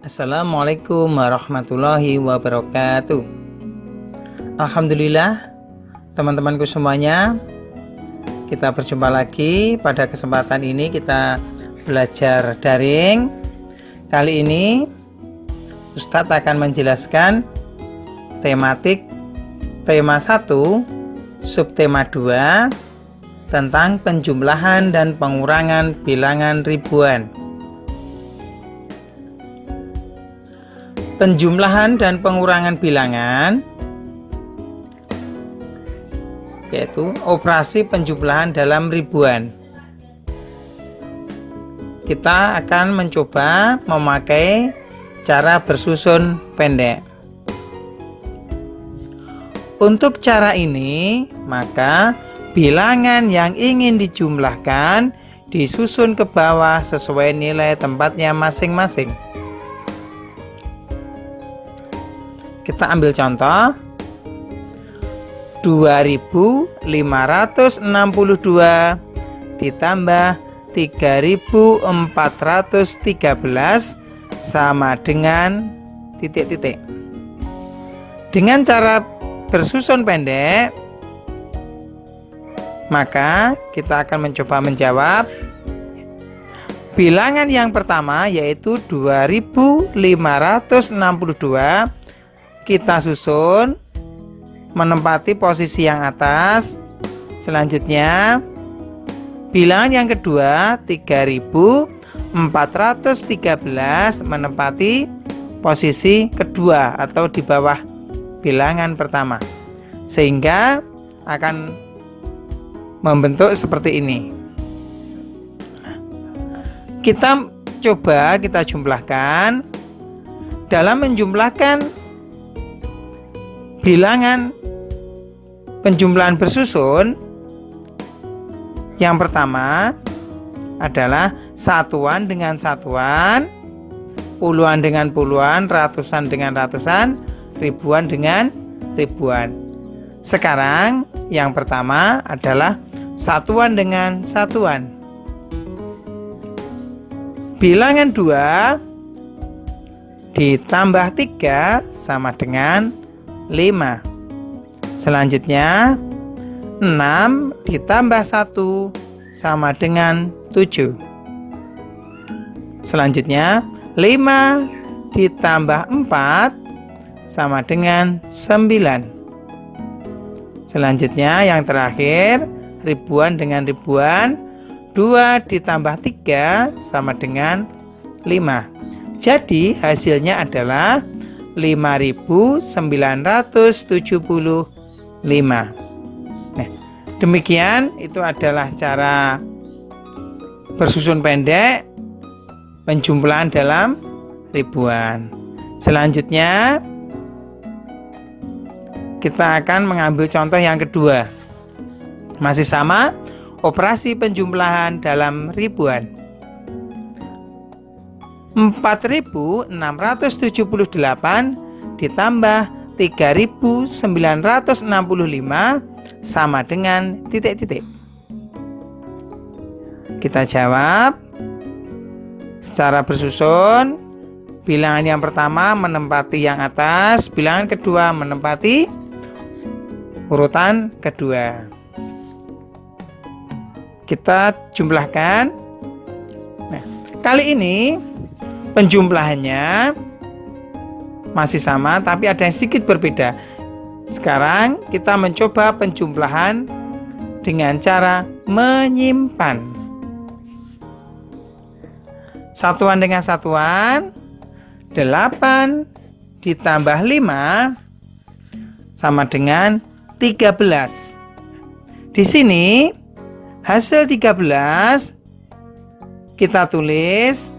Assalamualaikum warahmatullahi wabarakatuh. Alhamdulillah, teman-temanku semuanya, kita berjumpa lagi. Pada kesempatan ini kita belajar daring. Kali ini Ustadz akan menjelaskan tema 1, subtema 2 tentang penjumlahan dan pengurangan bilangan ribuan. Penjumlahan dan pengurangan bilangan yaitu operasi penjumlahan dalam ribuan. Kita akan mencoba memakai cara bersusun pendek. Untuk cara ini, maka bilangan yang ingin dijumlahkan disusun ke bawah sesuai nilai tempatnya masing-masing. Kita ambil contoh 2562 ditambah 3413 sama dengan titik-titik. Dengan cara bersusun pendek, maka kita akan mencoba menjawab bilangan yang pertama, yaitu 2562. Kita susun menempati posisi yang atas. Selanjutnya bilangan yang kedua 3413 menempati posisi kedua atau di bawah bilangan pertama, sehingga akan membentuk seperti ini. Kita jumlahkan. Dalam menjumlahkan bilangan penjumlahan bersusun, yang pertama adalah satuan dengan satuan, puluhan dengan puluhan, ratusan dengan ratusan, ribuan dengan ribuan. Sekarang yang pertama adalah satuan dengan satuan. Bilangan 2 ditambah 3 sama dengan 5. Selanjutnya 6 ditambah 1 sama dengan 7. Selanjutnya 5 ditambah 4 sama dengan 9. Selanjutnya yang terakhir, ribuan dengan ribuan, 2 ditambah 3 sama dengan 5. Jadi hasilnya adalah 5975. Nah, demikian itu adalah cara bersusun pendek penjumlahan dalam ribuan. Selanjutnya kita akan mengambil contoh yang kedua. Masih sama, operasi penjumlahan dalam ribuan. 4678 ditambah 3965 sama dengan titik-titik. Kita jawab secara bersusun. Bilangan yang pertama menempati yang atas, bilangan kedua menempati urutan kedua. Kita jumlahkan. Nah, kali ini penjumlahannya masih sama, tapi ada yang sedikit berbeda. Sekarang kita mencoba penjumlahan dengan cara menyimpan. Satuan dengan satuan, 8 ditambah 5 sama dengan 13. Di sini hasil 13 kita tulis.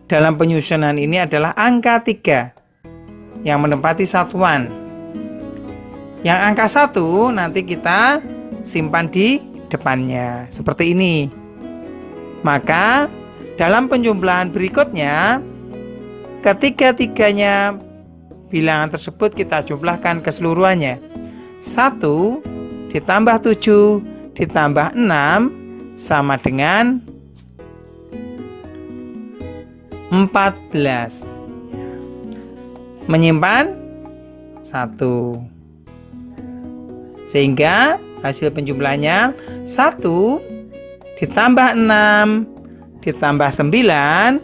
Dalam penyusunan ini adalah angka 3 yang menempati satuan. Yang angka 1 nanti kita simpan di depannya seperti ini. Maka dalam penjumlahan berikutnya, ketiga-tiganya bilangan tersebut kita jumlahkan keseluruhannya. 1 ditambah 7 ditambah 6 sama dengan 14. menyimpan 1. Sehingga hasil penjumlahannya 1 ditambah 6 ditambah 9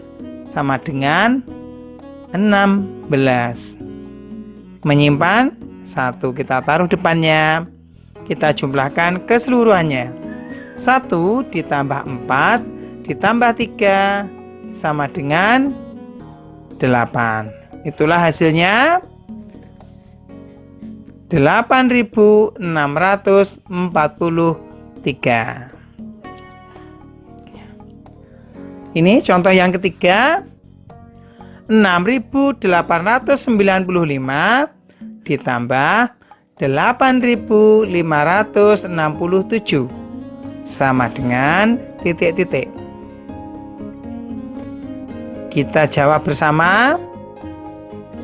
sama dengan 16. Menyimpan 1, kita taruh depannya. Kita jumlahkan keseluruhannya. 1 ditambah 4 ditambah 3 sama dengan 8. Itulah hasilnya 8.643. Ini contoh yang ketiga. 6.895 ditambah 8.567 sama dengan titik-titik. Kita jawab bersama.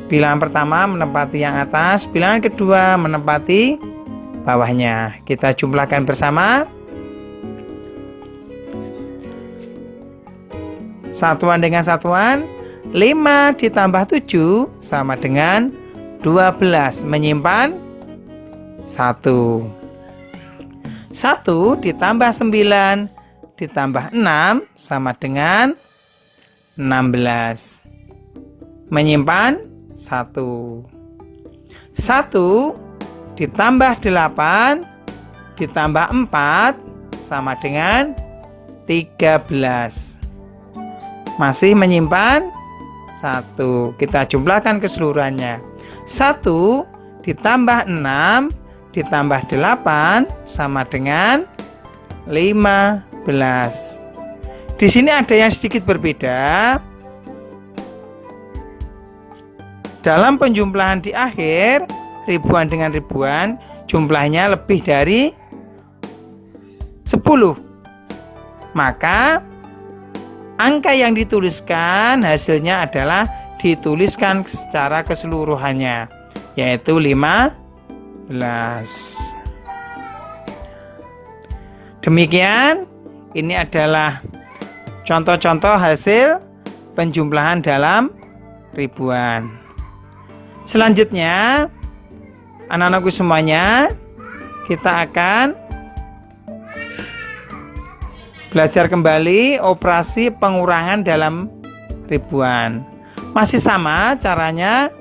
Bilangan pertama menempati yang atas, bilangan kedua menempati bawahnya. Kita jumlahkan bersama. Satuan dengan satuan, 5 ditambah 7 sama dengan 12. Menyimpan 1. 1 ditambah 9 ditambah 6 sama dengan 16. Menyimpan 1. 1 ditambah 8 ditambah 4 sama dengan 13. Masih menyimpan 1. Kita jumlahkan keseluruhannya. 1 ditambah 6 ditambah 8 sama dengan 15. Di sini ada yang sedikit berbeda. Dalam penjumlahan di akhir, ribuan dengan ribuan, jumlahnya lebih dari 10. Maka angka yang dituliskan hasilnya adalah dituliskan secara keseluruhannya, yaitu 15. Demikian, ini adalah contoh-contoh hasil penjumlahan dalam ribuan. Selanjutnya, anak-anakku semuanya, kita akan belajar kembali operasi pengurangan dalam ribuan. Masih sama caranya,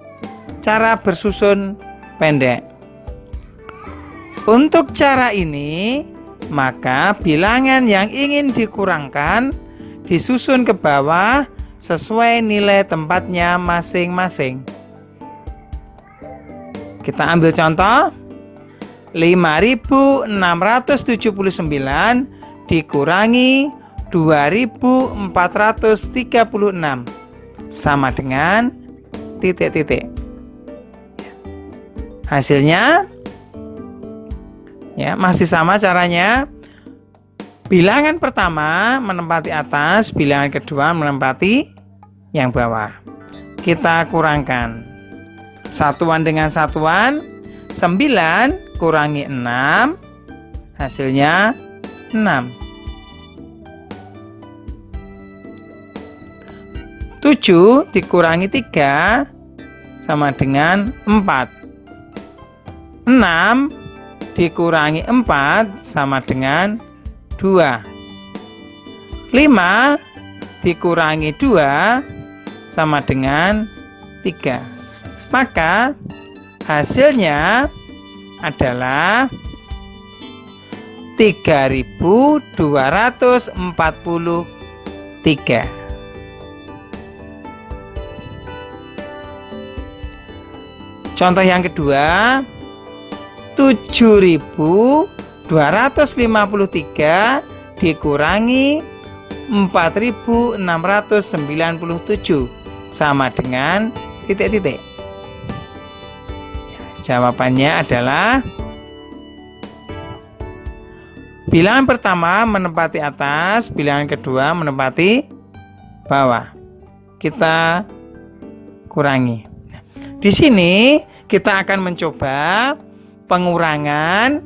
cara bersusun pendek. Untuk cara ini, maka bilangan yang ingin dikurangkan disusun ke bawah sesuai nilai tempatnya masing-masing. Kita ambil contoh. 5.679 dikurangi 2.436 sama dengan titik-titik. Hasilnya ya masih sama caranya. Bilangan pertama menempati atas, bilangan kedua menempati yang bawah. Kita kurangkan. Satuan dengan satuan, 9 kurangi 6, hasilnya 6. 7 dikurangi 3 sama dengan 4. 6 dikurangi 4 sama dengan 2. 5 dikurangi 2 sama dengan 3. Maka hasilnya adalah 3.243. Contoh yang kedua, 7.253 dikurangi 4.697 sama dengan titik-titik. Jawabannya adalah bilangan pertama menempati atas, bilangan kedua menempati bawah. Kita kurangi. Di sini kita akan mencoba pengurangan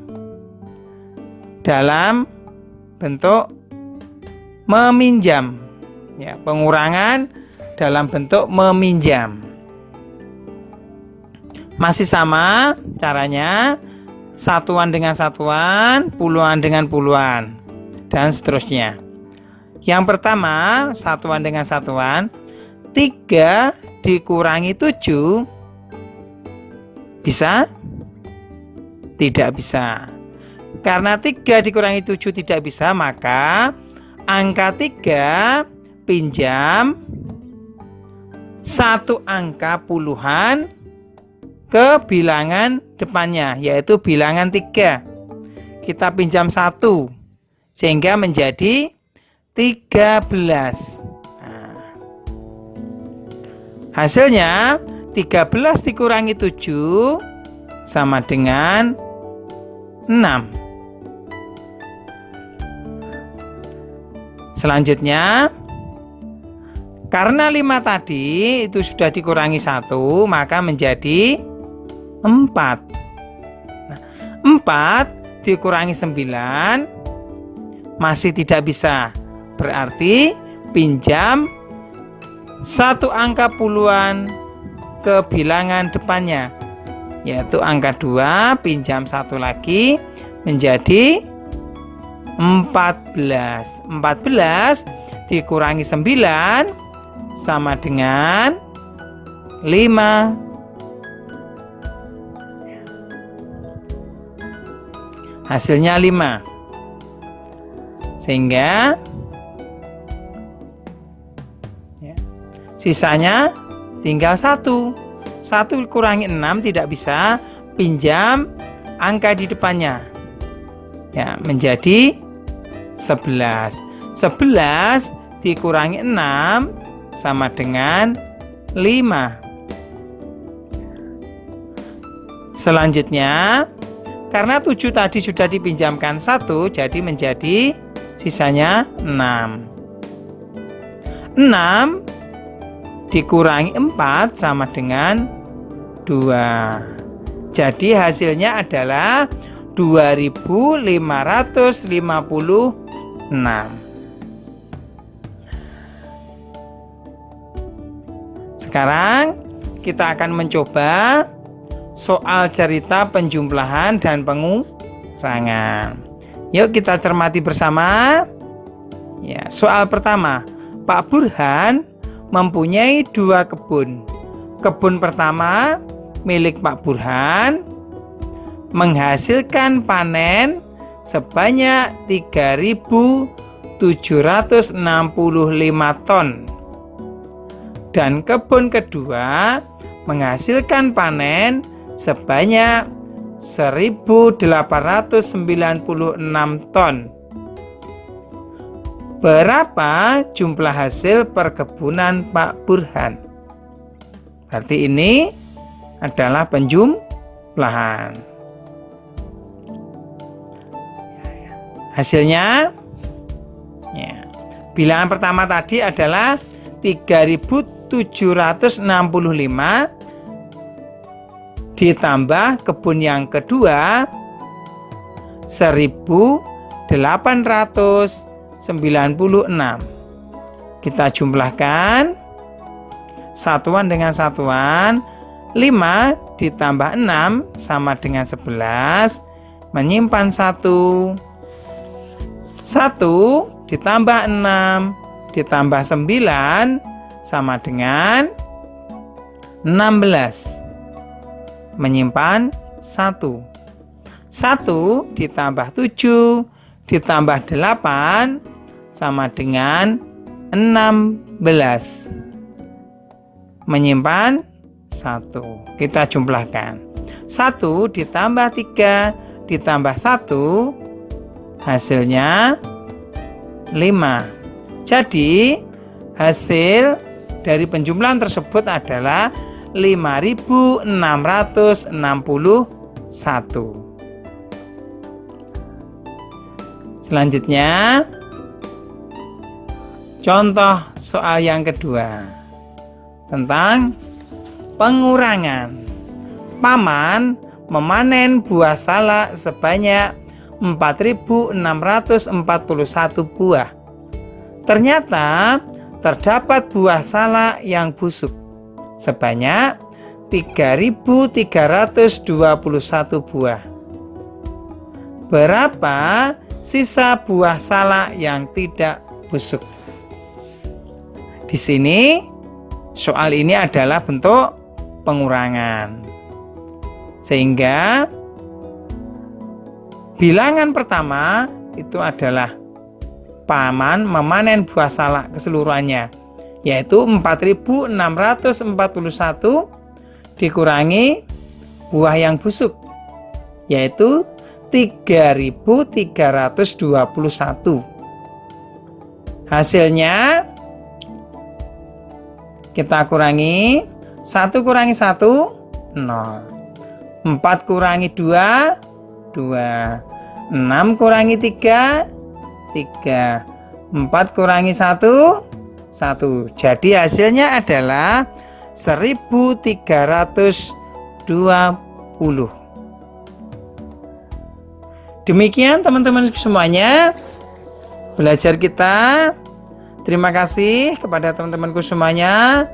dalam bentuk meminjam. Ya, pengurangan dalam bentuk meminjam. Masih sama caranya, satuan dengan satuan, puluhan dengan puluhan, dan seterusnya. Yang pertama, satuan dengan satuan, 3 dikurangi 7, bisa? Tidak bisa. Karena 3 dikurangi 7 tidak bisa, maka angka 3 pinjam satu angka puluhan ke bilangan depannya, yaitu bilangan 3. Kita pinjam 1, sehingga menjadi 13. Nah, hasilnya 13 dikurangi 7 sama dengan 6. Selanjutnya, karena 5 tadi itu sudah dikurangi 1, maka menjadi 4. Nah, 4 dikurangi 9 masih tidak bisa. Berarti pinjam satu angka puluhan ke bilangan depannya, yaitu angka 2, pinjam 1 lagi menjadi 14. 14 dikurangi 9 sama dengan 5. Hasilnya 5. Sehingga sisanya tinggal 1. 1 kurangi 6 tidak bisa, pinjam angka di depannya. Ya, menjadi 11. 11 dikurangi 6 sama dengan 5. Selanjutnya, karena 7 tadi sudah dipinjamkan 1, jadi menjadi sisanya 6. 6 dikurangi 4 sama dengan 2. Jadi hasilnya adalah 2556. Sekarang kita akan mencoba soal cerita penjumlahan dan pengurangan. Yuk kita cermati bersama. Ya, soal pertama, Pak Burhan mempunyai 2 kebun. Kebun pertama milik Pak Burhan menghasilkan panen sebanyak 3.765 ton. Dan kebun kedua menghasilkan panen sebanyak 1.896 ton. Berapa jumlah hasil perkebunan Pak Burhan? Berarti ini adalah penjumlahan. Hasilnya, ya, bilangan pertama tadi adalah 3.765 ditambah kebun yang kedua 1.896. Kita jumlahkan satuan dengan satuan. 5 ditambah 6 sama dengan 11, menyimpan 1. 1 ditambah 6 ditambah 9 sama dengan 16, menyimpan 1. 1 ditambah 7 ditambah 8 sama dengan 16, menyimpan 1. Kita jumlahkan. 1 ditambah 3 ditambah 1 hasilnya 5. Jadi hasil dari penjumlahan tersebut adalah 5.661. Selanjutnya, contoh soal yang kedua tentang pengurangan. Paman memanen buah salak sebanyak 4.641 buah. Ternyata terdapat buah salak yang busuk sebanyak 3.321 buah. Berapa sisa buah salak yang tidak busuk? Di sini soal ini adalah bentuk pengurangan. Sehingga bilangan pertama itu adalah paman memanen buah salak keseluruhannya, yaitu 4.641 dikurangi buah yang busuk, yaitu 3.321. Hasilnya kita kurangi 1 kurangi 1, 0. 4 kurangi 2, 2. 6 kurangi 3, 3. 4 kurangi 1, 1. Jadi hasilnya adalah 1.320. Demikian teman-teman semuanya belajar kita. Terima kasih kepada teman-temanku semuanya.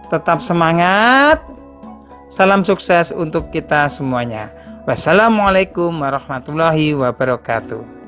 Tetap semangat. Salam sukses untuk kita semuanya. Wassalamualaikum warahmatullahi wabarakatuh.